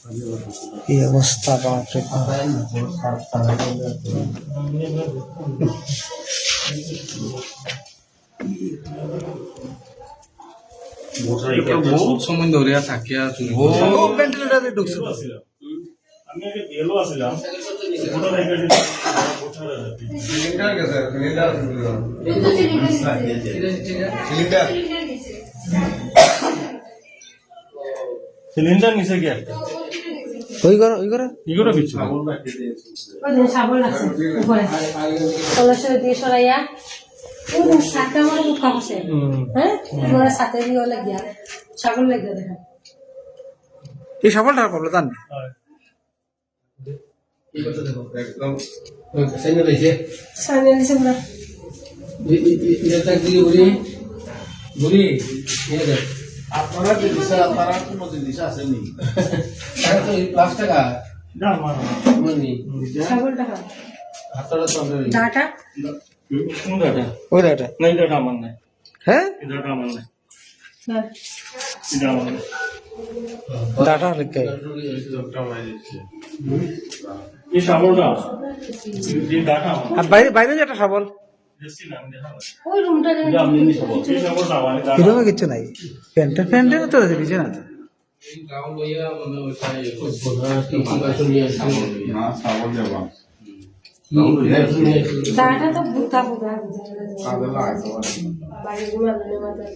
কি অবস্থা বাপরে বহুত সময় ধরে থাকে ভেন্টিলেটারে ঢুকছে আমি আগে এলো আসলাম সিলিন্ডার নিচে কি একটা ওই করে ইগুলো কিছু সাবল আছে উপরে কলসের দিয়ে সরাইয়া ওই সাতটা মানে মুখ কামছে হ্যাঁ ওরা সাথে দিয়ে লাগিয়া ছাগল লাগিয়া দেখা এই সাবলটার প্রবলেম জান সাইনে দিছে না এটা দিয়ে বুড়ি আপনারা যে দিশা আপনারা কোনো জিনিস আসেনি লাখ টাকা না মার ছাগল টাকা হাতটা চলে ডাটা কোন দাদা ওই দাটা না এটা আমার নাই হ্যাঁ এটা আমার নাই স্যার এটা আমার নাই ডাটা লিখে এই সাবলটা এই ডাটা আমার আর বাইরে বাইরে যেটা সাবল দেখছি না আমি দেখাবো ওই রুমটা এটা আপনি নি সাবল এই সাবলটা আমার এরকম কিছু নাই প্যান্টে তো আছে নিচে না গাঁও লইয়া মানে ওইটাই কি বাসন নিয়ে আসছে না সাবল দেবা ডাটা তো বুতা বুতা কাজে লাগে বাড়ি ঘুমালে মাথা